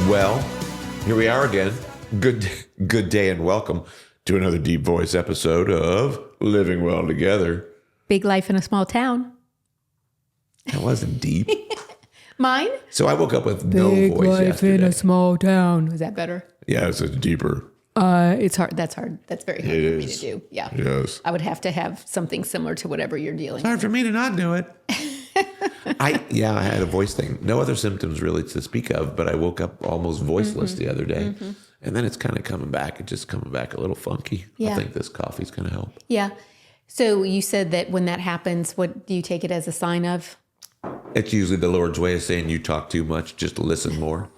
Well, here we are again. Good day and welcome to another Deep Voice episode of Living Well Together. Big life in a small town. That wasn't deep. Mine? So I woke up with no Big voice life yesterday. in a small town. Is that better? Yeah, it's deeper. It's hard. That's hard. That's very hard It for me is. to do. Yeah. Yes. I would have to have something similar to whatever you're dealing It's hard for me to not do it. I had a voice thing. No other symptoms really to speak of, but I woke up almost voiceless the other day. Mm-hmm. And then it's kind of coming back. It's just coming back a little funky. Yeah. I think this coffee's going to help. Yeah. So you said that when that happens, what do you take it as a sign of? It's usually the Lord's way of saying you talk too much, just listen more.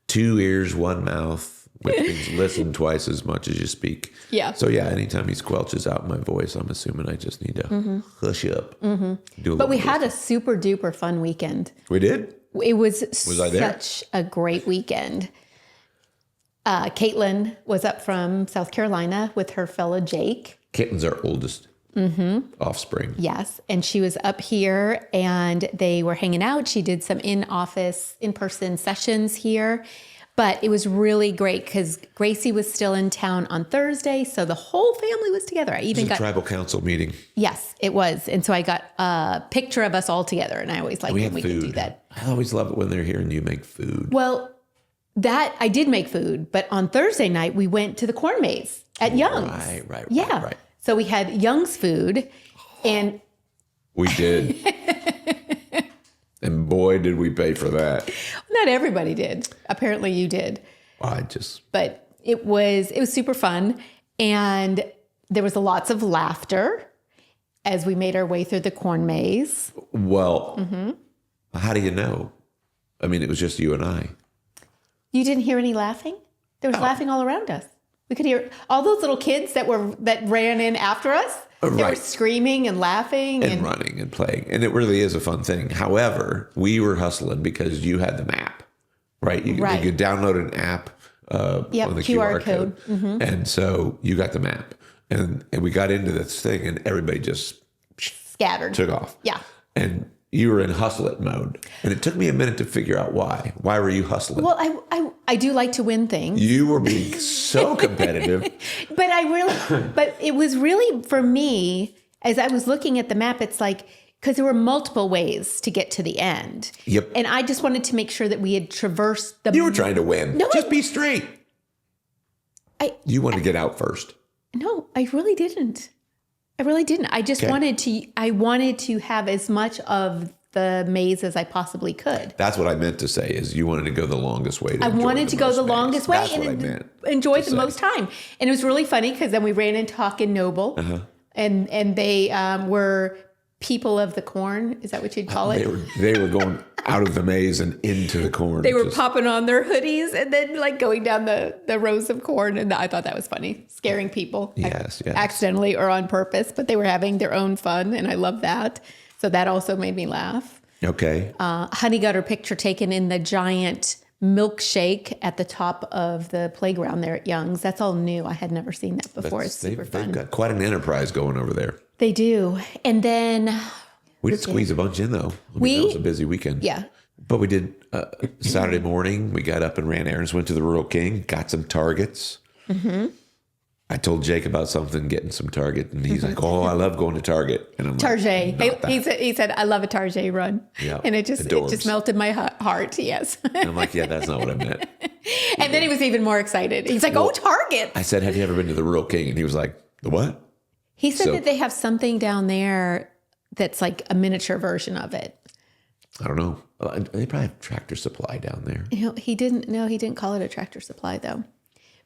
2 ears, 1 mouth, which means listen twice as much as you speak. Yeah. So yeah, anytime he squelches out my voice, I'm assuming I just need to hush up. Mm-hmm. But we had a super duper fun weekend. We did? It was I there? such a great weekend. Caitlin was up from South Carolina with her fellow Jake. Caitlin's our oldest offspring. Yes. And she was up here and they were hanging out. She did some in-person sessions here. But it was really great because Gracie was still in town on Thursday. So the whole family was together. I even got a tribal council meeting. Yes, it was. And so I got a picture of us all together. And I always like when we food. can do that. I always love it when they're here and you make food. Well, that I did make food. But on Thursday night, we went to the corn maze at Young's. Right. So we had Young's food and we did. And boy, did we pay for that. Not everybody did. Apparently you did. But it was super fun. And there was lots of laughter as we made our way through the corn maze. Well, how do you know? I mean, it was just you and I. You didn't hear any laughing? There was laughing all around us. We could hear all those little kids that ran in after us. They were screaming and laughing. And running and playing. And it really is a fun thing. However, we were hustling because you had the map, right? You could download an app on the QR code. Mm-hmm. And so you got the map. And we got into this thing and everybody just scattered. Took off. Yeah. And you were in hustle it mode. And it took me a minute to figure out why. Why were you hustling? Well, I do like to win things. You were being so competitive. But it was really, for me, as I was looking at the map, it's like, because there were multiple ways to get to the end. Yep. And I just wanted to make sure that we had traversed the... You were trying to win. No, just be straight. You wanted to get out first. No, I really didn't. I just wanted to have as much of the maze as I possibly could. That's what I meant to say, is you wanted to go the longest way. I wanted to go the longest way and enjoy the most time. And it was really funny because then we ran into Hawk and Noble, and they were people of the corn. Is that what you'd call it? They were going out of the maze and into the corn. They were popping on their hoodies and then like going down the rows of corn. And I thought that was funny, scaring people. Yes. Accidentally or on purpose, but they were having their own fun. And I love that. So that also made me laugh. Okay. Honey got her picture taken in the giant milkshake at the top of the playground there at Young's. That's all new. I had never seen that before. It's super fun. They've got quite an enterprise going over there. They do. And then... We did squeeze a bunch in, though. That was a busy weekend. Yeah. But we did Saturday morning. We got up and ran errands, went to the Rural King, got some Targets. Mm-hmm. I told Jake about something, getting some Target, and he's like, "Oh, I love going to Target." And I'm Target. He said, "I love a Target run." Yeah, and it just melted my heart. Yes. And I'm like, "Yeah, that's not what I meant." And then he was even more excited. He's like, "Oh, Target!" I said, "Have you ever been to the Rural King?" And he was like, "The what?" He said that they have something down there that's like a miniature version of it. I don't know. They probably have Tractor Supply down there. He didn't call it a Tractor Supply though.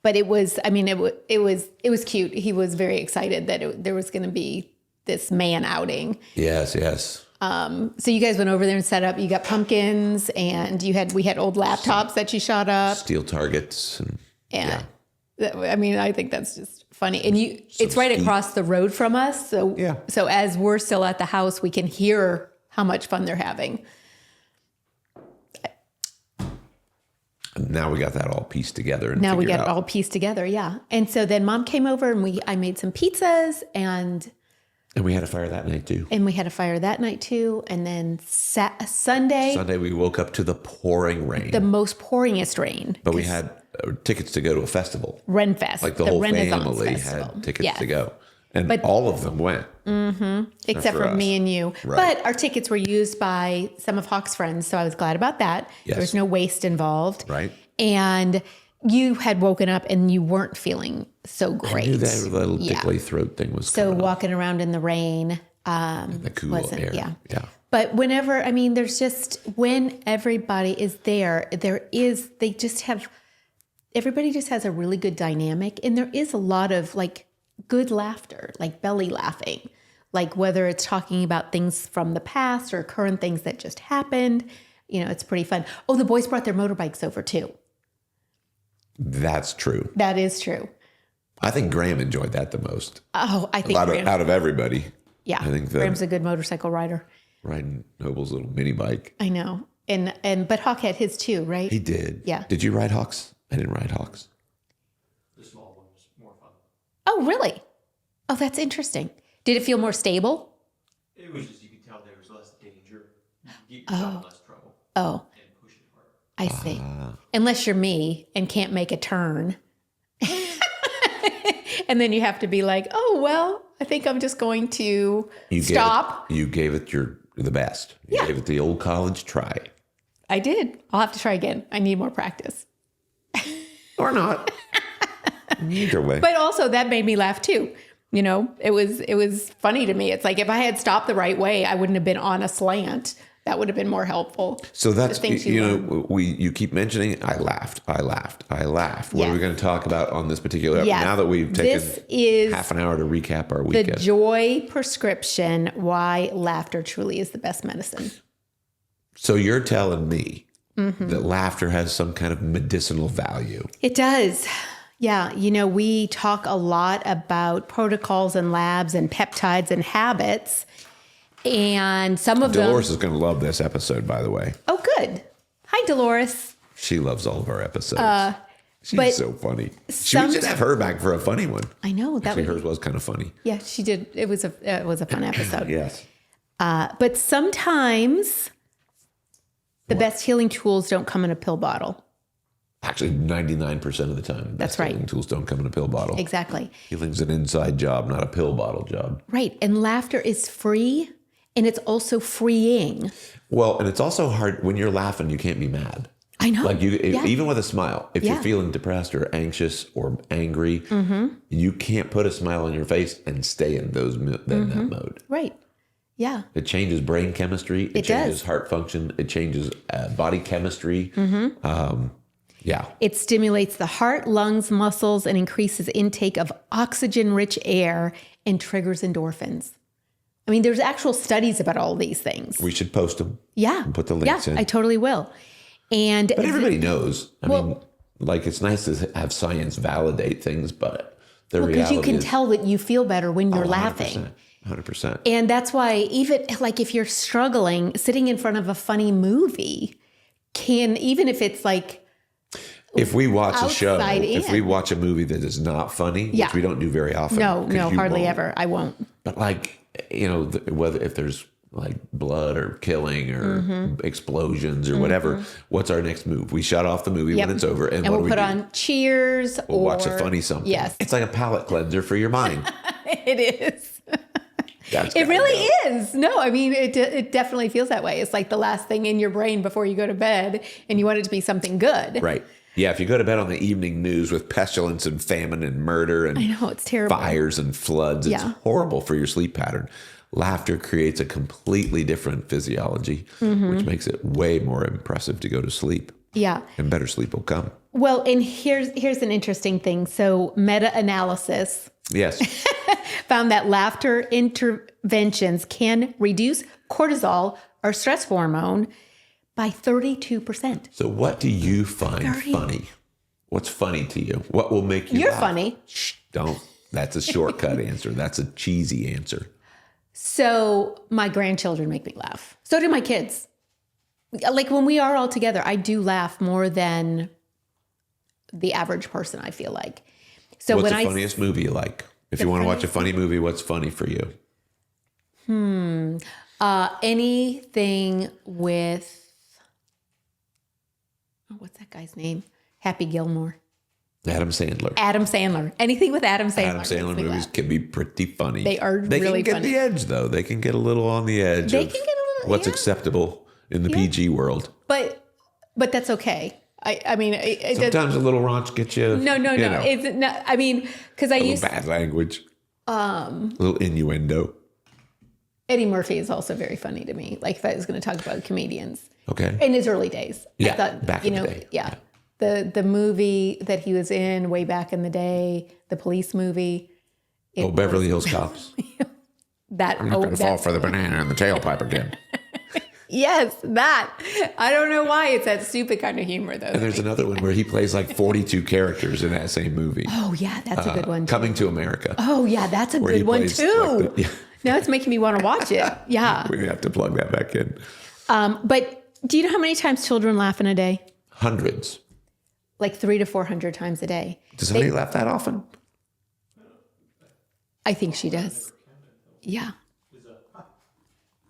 But it was, it was cute. He was very excited that there was going to be this man outing. Yes. So you guys went over there and set up. You got pumpkins, and we had old laptops that you shot up, steel targets, and I think that's just funny. And it's right across the road from us, so So as we're still at the house, we can hear how much fun they're having. Now we got that all pieced together. It all pieced together, yeah. And so then Mom came over and I made some pizzas and And we had a fire that night too. And then Sunday we woke up to the pouring rain. The most pouringest rain. But we had tickets to go to a festival. Renfest. Like the whole family had tickets to go. And all of them went. Mm-hmm. Except for me and you. Right. But our tickets were used by some of Hawk's friends, so I was glad about that. Yes. There was no waste involved. Right. And you had woken up and you weren't feeling so great. I knew that little tickly throat thing was so walking around in the rain. The cool air. Yeah. Yeah. But whenever, there's just, when everybody is there, everybody just has a really good dynamic. And there is a lot of like good laughter, like belly laughing, like whether it's talking about things from the past or current things that just happened, it's pretty fun. Oh, the boys brought their motorbikes over too. That's true. That is true. I think Graham enjoyed that the most. Oh, I think out of everybody. Yeah. I think Graham's a good motorcycle rider. Riding Noble's little mini bike. I know. But Hawk had his too, right? He did. Yeah. Did you ride Hawks? I didn't ride Hawks. The small one was more fun. Oh, really? Oh, that's interesting. Did it feel more stable? It was just, you could tell there was less danger. You could get yourself in less trouble. Oh. And push it harder. I see. Unless you're me and can't make a turn. And then you have to be like, oh, well, I think I'm just going to stop. You gave it the best. You gave it the old college try. I did. I'll have to try again. I need more practice. Or not. Either way. But also that made me laugh too. It was funny to me. It's like if I had stopped the right way, I wouldn't have been on a slant. That would have been more helpul. So that's, you keep mentioning, I laughed. What are we going to talk about on this particular episode? Now that we've taken half an hour to recap our weekend. The joy prescription, why laughter truly is the best medicine. So you're telling me that laughter has some kind of medicinal value. It does. Yeah. We talk a lot about protocols and labs and peptides and habits. And some of Dolores is going to love this episode, by the way. Oh, good. Hi, Dolores. She loves all of our episodes. She's so funny. We should have her back for a funny one. I know. Hers was kind of funny. Yeah, she did. It was a fun episode. Yes. But sometimes the best healing tools don't come in a pill bottle. Actually, 99% of the time, that's right. Healing tools don't come in a pill bottle. Exactly. Healing's an inside job, not a pill bottle job. Right. And laughter is free, and it's also freeing. Well, and it's also hard when you're laughing, you can't be mad. I know. Like even with a smile, if you're feeling depressed or anxious or angry, you can't put a smile on your face and stay in that mode. Right. Yeah. It changes brain chemistry. It changes heart function. It changes body chemistry. Yeah. It stimulates the heart, lungs, muscles, and increases intake of oxygen-rich air and triggers endorphins. There's actual studies about all these things. We should post them. Yeah. And put the links in. I totally will. But everybody knows. It's nice to have science validate things, but the reality is... Because you can tell that you feel better when you're laughing. 100%. And that's why even if you're struggling, sitting in front of a funny movie even if it's like... If we watch if we watch a movie that is not funny, which we don't do very often. No, hardly ever. I won't. But whether if there's like blood or killing or explosions or whatever, what's our next move? We shut off the movie when it's over. And we'll put on Cheers we'll watch a funny something. Yes. It's like a palate cleanser for your mind. It is. It really is. No, it definitely feels that way. It's like the last thing in your brain before you go to bed, and you want it to be something good. Right. Yeah, if you go to bed on the evening news with pestilence and famine and murder and I know, it's terrible. Fires and floods, it's horrible for your sleep pattern. Laughter creates a completely different physiology, which makes it way more impressive to go to sleep. Yeah. And better sleep will come. Well, and here's an interesting thing. So meta-analysis found that laughter interventions can reduce cortisol, our stress hormone, by 32%. So what do you find funny? What's funny to you? What will make you laugh? Funny. Shh, don't. That's a shortcut answer. That's a cheesy answer. So my grandchildren make me laugh. So do my kids. Like when we are all together, I do laugh more than the average person, I feel like. So what's the funniest movie you like? If you want to watch a funny movie, what's funny for you? Anything with, what's that guy's name? Happy Gilmore. Adam Sandler. Adam Sandler. Anything with Adam Sandler. Adam Sandler movies can be pretty funny. They are They really can get funny. the edge, though. They can get a little on the edge. They can get a little, what's acceptable in the PG world. But that's okay. I mean, Sometimes a little raunch gets you. No. It's not. I mean, because I used bad language. A little innuendo. Eddie Murphy is also very funny to me. Like if I was going to talk about comedians, Okay. in his early days, Yeah, I thought, back in the day. Yeah. The movie that he was in way back in the day, the police movie. Beverly Hills Cops. That I'm not going to fall for the banana in the tailpipe again. Yes, that. I don't know why it's that stupid kind of humor though. And there's another one where he plays like 42 characters in that same movie. Oh yeah, that's a good one too. Coming to America. Oh yeah, that's a good one plays too. like Now it's making me want to watch it. Yeah. We have to plug that back in. But do you know how many times children laugh in a day? Hundreds. Like 300 to 400 times a day. Does somebody laugh that often? I think she does. Yeah.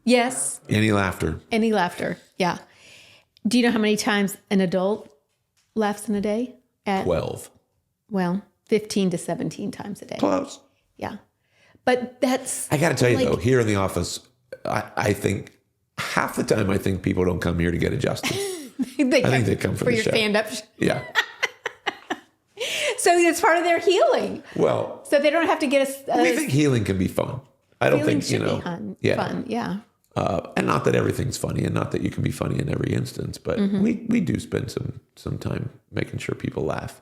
Yes. Any laughter? Any laughter. Yeah. Do you know how many times an adult laughs in a day? 12. Well, 15 to 17 times a day. Close. Yeah. But that's... I got to tell you, though, here in the office, I think half the time I think people don't come here to get adjusted. I think they come for the your show. stand-up. Yeah. So it's part of their healing. Well, So they don't have to get we think healing can be fun. I don't healing think, should be fun. Yeah. And not that everything's funny and not that you can be funny in every instance, but we do spend some time making sure people laugh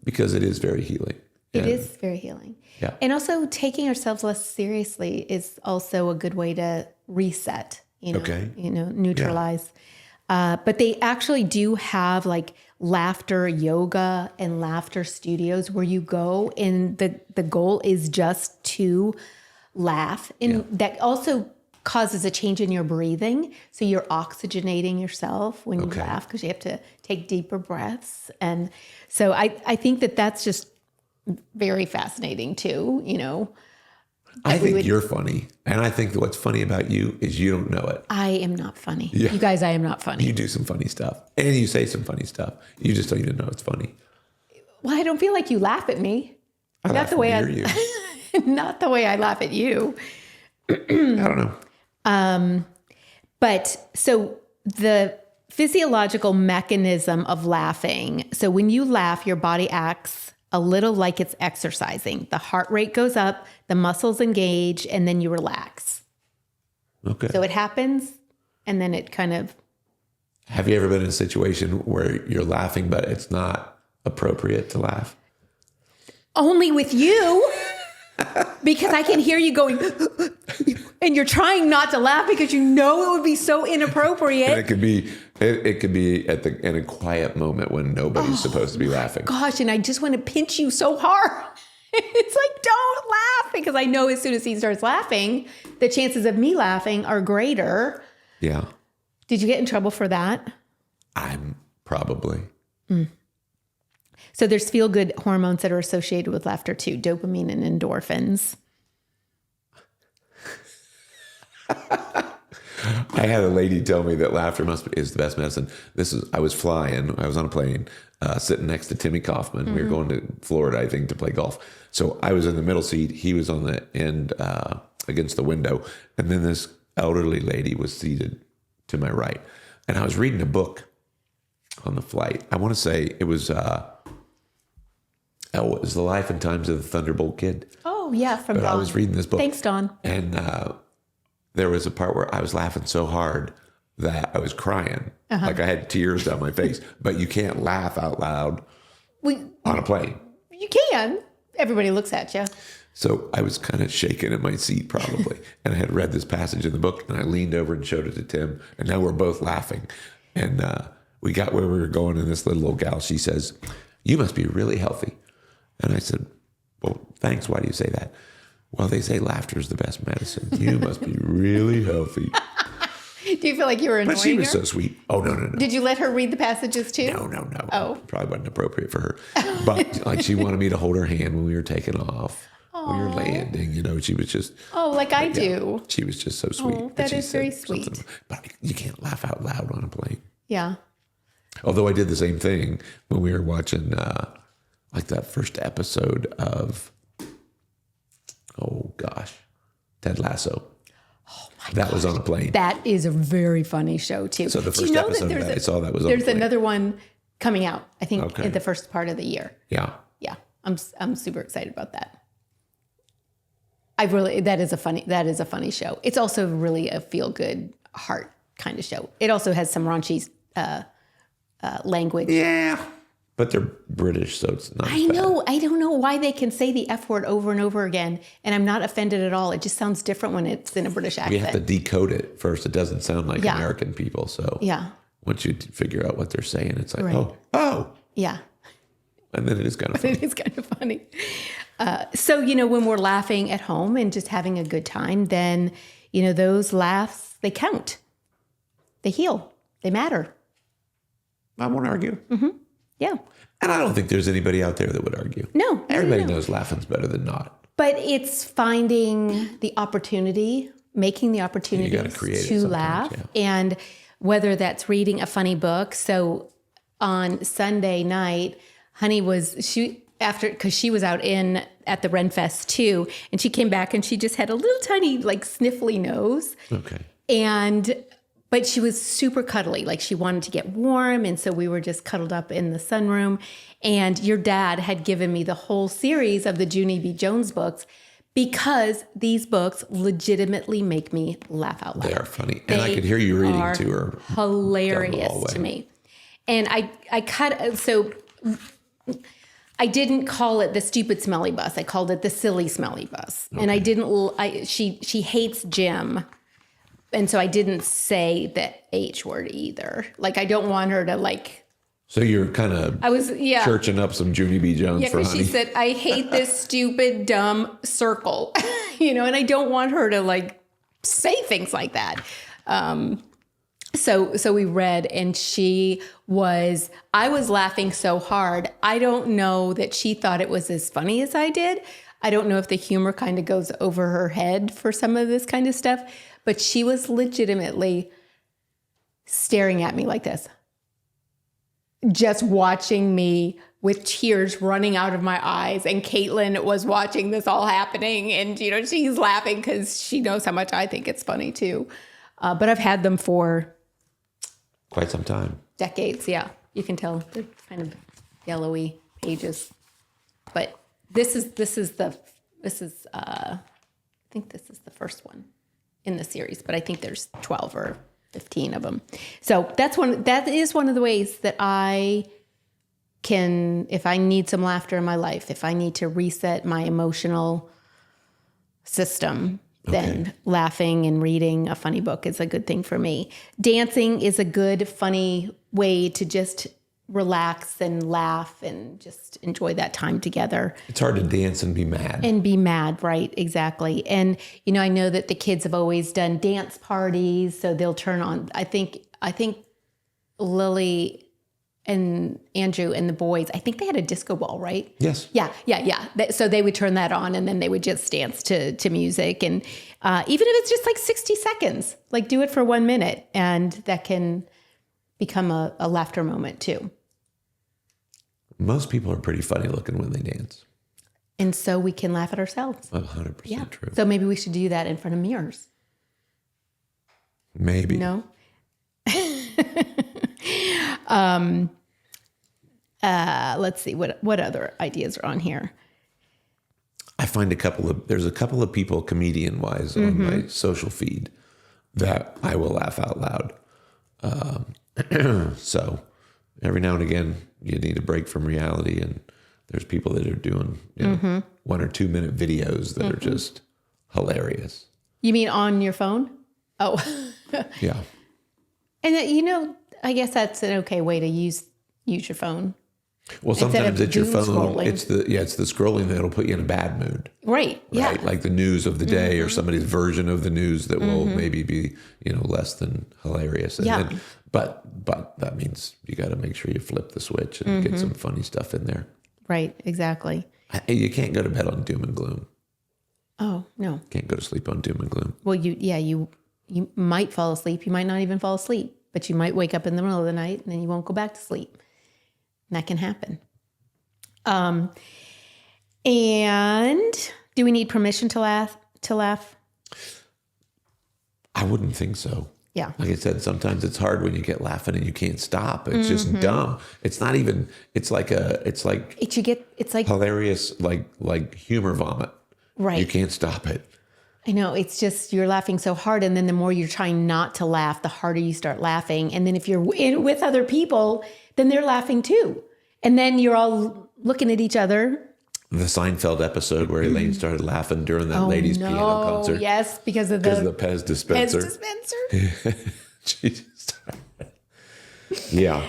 because it is very healing. It is very healing. Yeah. And also taking ourselves less seriously is also a good way to reset, neutralize. But they actually do have like laughter yoga and laughter studios where you go and the goal is just to laugh. And that also causes a change in your breathing. So you're oxygenating yourself when you laugh because you have to take deeper breaths. And so I think that's just very fascinating too, I think you're funny. And I think that what's funny about you is you don't know it. I am not funny. Yeah. You guys, I am not funny. You do some funny stuff. And you say some funny stuff. You just don't even know it's funny. Well, I don't feel like you laugh at me. Not the way you. Not the way I laugh at you. I don't know. But so the physiological mechanism of laughing. So when you laugh, your body acts a little like it's exercising. The heart rate goes up, the muscles engage, and then you relax. Okay. So it happens, and then it kind of... Have you ever been in a situation where you're laughing, but it's not appropriate to laugh? Only with you, because I can hear you going, and you're trying not to laugh because you know it would be so inappropriate. And it could be in a quiet moment when nobody's supposed to be laughing. Gosh, and I just want to pinch you so hard. It's like, don't laugh, because I know as soon as he starts laughing, the chances of me laughing are greater. Yeah. Did you get in trouble for that? I'm probably. So there's feel-good hormones that are associated with laughter too, dopamine and endorphins. I had a lady tell me that laughter is the best medicine. I was flying. I was on a plane sitting next to Timmy Kaufman. We were going to Florida, I think, to play golf. So I was in the middle seat. He was on the end against the window. And then this elderly lady was seated to my right. And I was reading a book on the flight. I want to say it was it was The Life and Times of the Thunderbolt Kid. Oh, yeah, from But Dawn. I was reading this book. Thanks, Dawn. And there was a part where I was laughing so hard that I was crying. Like I had tears down my face. But you can't laugh out loud on a plane. You can. Everybody looks at you. So I was kind of shaking in my seat probably. And I had read this passage in the book and I leaned over and showed it to Tim. And now we're both laughing. And we got where we were going and this little old gal, she says, "You must be really healthy." And I said, "Well, thanks. Why do you say that?" "Well, they say laughter is the best medicine. You must be really healthy." Do you feel like you were annoying But she was her? so sweet. Oh, no. Did you let her read the passages too? No. Oh. Probably wasn't appropriate for her. But like she wanted me to hold her hand when we were taking off. when you're landing, she was just. Oh, like I do. She was just so sweet. Oh, that is very sweet. But you can't laugh out loud on a plane. Yeah. Although I did the same thing when we were watching like that first episode of, Ted Lasso. Oh my God. That was on a plane. That is a very funny show too. So the first episode that I saw that was on a There's plane. another one coming out, I think, in the first part of the year. Yeah. Yeah. I'm super excited about that. That is a funny show. It's also really a feel good heart kind of show. It also has some raunchy language. Yeah. But they're British, so it's not I know. I don't know why they can say the F word over and over again, and I'm not offended at all. It just sounds different when it's in a British accent. You have to decode it first. It doesn't sound like American people. So once you figure out what they're saying, it's like, oh. Yeah. And then it is kind of funny. It is kind of funny. So, when we're laughing at home and just having a good time, then, those laughs, they count. They heal. They matter. I won't argue. Mm-hmm. Yeah. And I don't think there's anybody out there that would argue. No. Everybody knows laughing's better than not. But it's finding the opportunity, making the opportunity to laugh. Yeah. And whether that's reading a funny book. So on Sunday night, Honey because she was out at the Renfest too, and she came back and she just had a little tiny sniffly nose. Okay. But she was super cuddly. Like she wanted to get warm. And so we were just cuddled up in the sunroom. And your dad had given me the whole series of the Junie B. Jones books because these books legitimately make me laugh out loud. They are funny. And I could hear you reading to her. Hilarious to me. And I didn't call it the stupid smelly bus. I called it the silly smelly bus. Okay. And she hates Jim. And so I didn't say the H word either. I don't want her to So you're kind of churching up some Junie B. Jones for Honey. She said, I hate this stupid, dumb circle. And I don't want her to say things like that. So we read and I was laughing so hard. I don't know that she thought it was as funny as I did. I don't know if the humor kind of goes over her head for some of this kind of stuff. But she was legitimately staring at me like this, just watching me with tears running out of my eyes. And Caitlin was watching this all happening. And, she's laughing because she knows how much I think it's funny too. But I've had them for quite some time. Decades. Yeah. You can tell they're kind of yellowy pages. But I think this is the first one in the series, but I think there's 12 or 15 of them. So that is one of the ways that I can, if I need some laughter in my life, if I need to reset my emotional system, then laughing and reading a funny book is a good thing for me. Dancing is a good, funny way to just relax and laugh and just enjoy that time together. It's hard to dance and be mad. Right, exactly. And, I know that the kids have always done dance parties, so they'll turn on, I think Lily and Andrew and the boys, I think they had a disco ball, right? Yes. Yeah. So they would turn that on and then they would just dance to music. And even if it's just 60 seconds, do it for 1 minute, and that can become a laughter moment too. Most people are pretty funny looking when they dance. And so we can laugh at ourselves. 100% true. So maybe we should do that in front of mirrors. Maybe. No? Let's see, what other ideas are on here? I find there's a couple of people comedian-wise on my social feed that I will laugh out loud. So every now and again, you need a break from reality, and there's people that are doing 1 or 2 minute videos that are just hilarious. You mean on your phone? Oh, yeah. And I guess that's an okay way to use your phone. Well, sometimes it's your phone. Scrolling. It's the scrolling that'll put you in a bad mood. Right. Yeah. Like the news of the day or somebody's version of the news that will maybe be, less than hilarious. And then, but that means you got to make sure you flip the switch and get some funny stuff in there. Right. Exactly. You can't go to bed on doom and gloom. Oh, no. Can't go to sleep on doom and gloom. Well, you might fall asleep. You might not even fall asleep, but you might wake up in the middle of the night and then you won't go back to sleep. And that can happen. And do we need permission to laugh? I wouldn't think so. Yeah. Like I said, sometimes it's hard when you get laughing and you can't stop. It's just dumb. It's not even, it's like hilarious, like humor vomit. Right. You can't stop it. I know. It's just, you're laughing so hard. And then the more you're trying not to laugh, the harder you start laughing. And then if you're with other people, then they're laughing too. And then you're all looking at each other. The Seinfeld episode where Elaine started laughing during that ladies' piano concert. Yes, because of the Pez dispenser. Jesus. Yeah.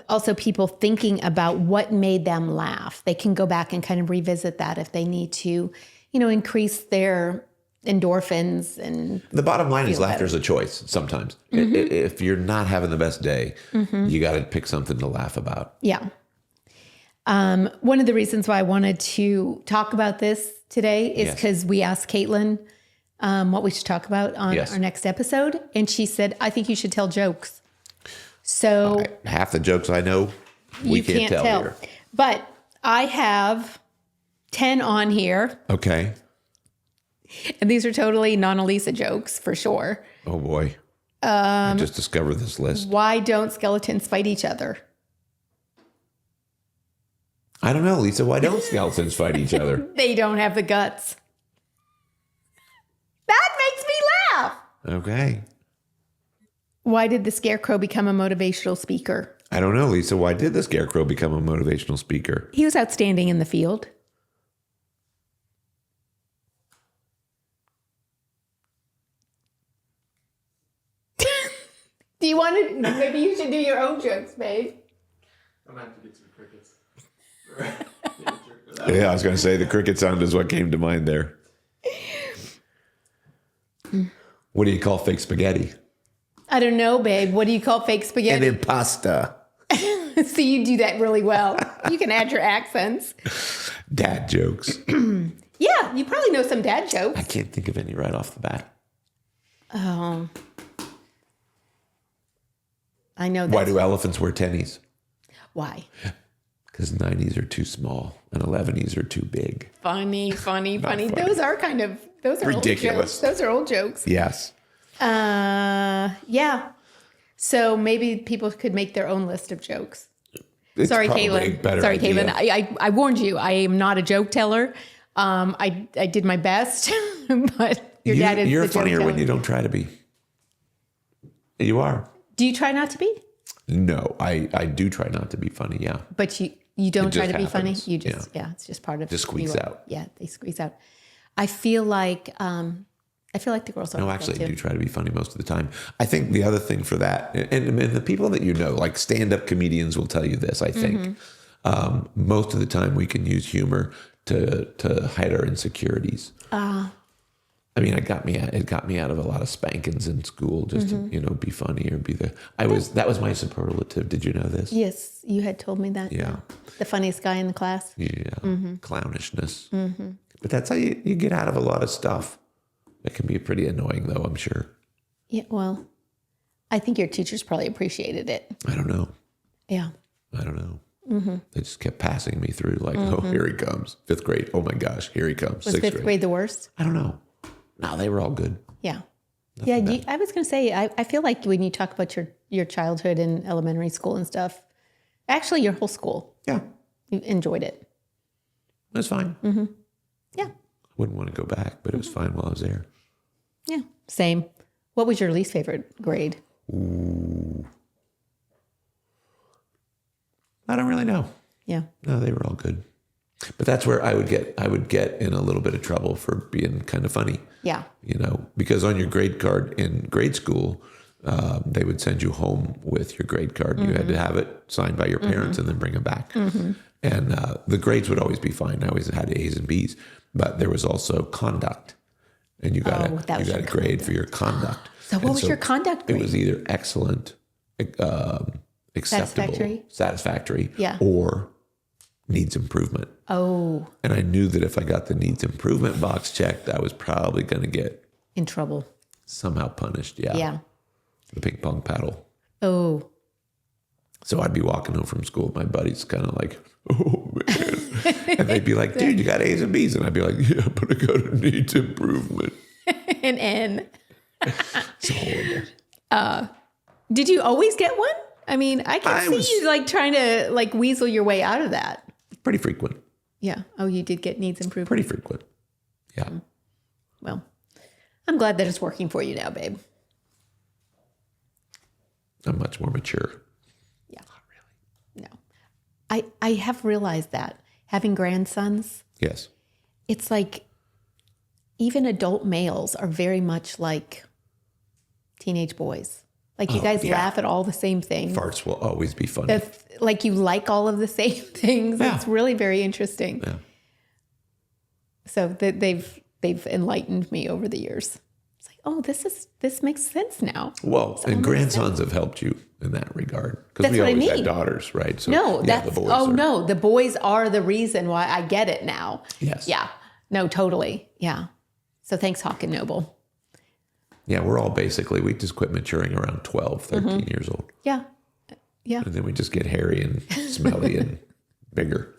Also, people thinking about what made them laugh. They can go back and kind of revisit that if they need to, increase their endorphins. And the bottom line is laughter better. is a choice sometimes. If you're not having the best day, you got to pick something to laugh about. Yeah. One of the reasons why I wanted to talk about this today is because we asked Caitlin what we should talk about on our next episode. And she said, I think you should tell jokes. So half the jokes I know, we can't tell here. But I have 10 on here. Okay. And these are totally non-Elisa jokes for sure. Oh boy. I just discovered this list. Why don't skeletons fight each other? I don't know, Lisa. Why don't skeletons fight each other? They don't have the guts. That makes me laugh. Okay. Why did the scarecrow become a motivational speaker? I don't know, Lisa. Why did the scarecrow become a motivational speaker? He was outstanding in the field. Do you want to? Maybe you should do your own jokes, babe. I'm going to have to get some crickets. Yeah, I was going to say the cricket sound is what came to mind there. What do you call fake spaghetti? I don't know, babe. What do you call fake spaghetti? An impasta. So you do that really well. You can add your accents. Dad jokes. Yeah, you probably know some dad jokes. I can't think of any right off the bat. Oh. I know that. Why do elephants wear tennies? Why? Because 90s are too small and 11s are too big. Funny. Those are ridiculous. Those are old jokes. Yes. Yeah. So maybe people could make their own list of jokes. It's Sorry, probably a Caitlin. better Sorry, idea. Caitlin. I warned you. I am not a joke teller. I did my best, but your dad is. You're the joke funnier teller. when you don't try to be. You are. Do you try not to be? No, I do try not to be funny. Yeah. But you don't try to be funny. happens. You just it's just part of. Just squeeze you are. out. Yeah, they squeeze out. I feel like the girls are. No, actually, I do try to be funny most of the time. I think the other thing for that, and the people that like stand-up comedians will tell you this, I think. Most of the time we can use humor to hide our insecurities. I mean, it got me out of a lot of spankings in school just to, be funny or be that was my superlative. Did you know this? Yes, you had told me that. Yeah. The funniest guy in the class. Yeah. Clownishness. But that's how you get out of a lot of stuff. It can be pretty annoying though, I'm sure. Yeah, well, I think your teachers probably appreciated it. I don't know. Yeah. I don't know. They just kept passing me through like, oh, here he comes. 5th grade. Oh my gosh, here he comes. Was 6th fifth grade the worst? I don't know. No, they were all good. Yeah. I was going to say, I feel like when you talk about your childhood in elementary school and stuff, actually your whole school. Yeah. You enjoyed it. That's fine. Yeah. Wouldn't want to go back, but it was fine while I was there. Yeah. Same. What was your least favorite grade? Ooh. I don't really know. Yeah. No, they were all good. But that's where I would get in a little bit of trouble for being kind of funny. Yeah. Because on your grade card in grade school, they would send you home with your grade card. You had to have it signed by your parents and then bring it back. And the grades would always be fine. I always had A's and B's, but there was also conduct, and you got a grade for your conduct. So what was your conduct grade? It was either excellent, acceptable, satisfactory, Yeah. or needs improvement. Oh. And I knew that if I got the needs improvement box checked, I was probably going to get in trouble. Somehow punished. Yeah. Yeah. The ping pong paddle. Oh. So I'd be walking home from school. My buddies kind of like, oh, man. And they'd be like, dude, you got A's and B's. And I'd be like, yeah, but I got a needs improvement. An N. It's horrible. Did you always get one? I mean, I can see you like trying to like weasel your way out of that. Pretty frequent. Yeah. Oh, you did get needs improvement. Pretty frequent. Yeah. Well, I'm glad that it's working for you now, babe. I'm much more mature. Yeah. Not really. No. I have realized that having grandsons. Yes. It's like even adult males are very much like teenage boys. Like you guys laugh at all the same things. Farts will always be funny. Like you like all of the same things. Yeah. It's really very interesting. Yeah. So they've enlightened me over the years. It's like, oh, this makes sense now. Well, and grandsons have helped you in that regard. Because we always had daughters, right? So no, the boys are the reason why I get it now. Yes. Yeah. No, totally. Yeah. So thanks, Hawk and Noble. Yeah, we're all we just quit maturing around 12, 13 years old. Yeah. Yeah. And then we just get hairy and smelly and bigger.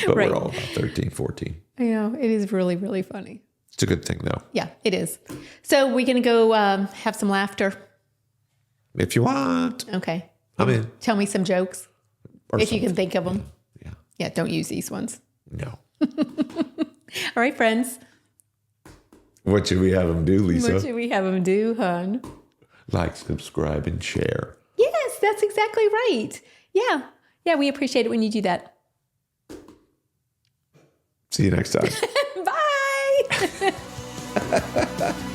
But we're all about 13, 14. I know. It is really, really funny. It's a good thing, though. Yeah, it is. So we're going to go have some laughter. If you want. Okay. I'm in. Tell me some jokes. Or if something. You can think of them. Yeah. Yeah, don't use these ones. No. All right, friends. What should we have them do, Lisa? What should we have them do, hon? Like, subscribe, and share. Yes, that's exactly right. Yeah. Yeah, we appreciate it when you do that. See you next time. Bye.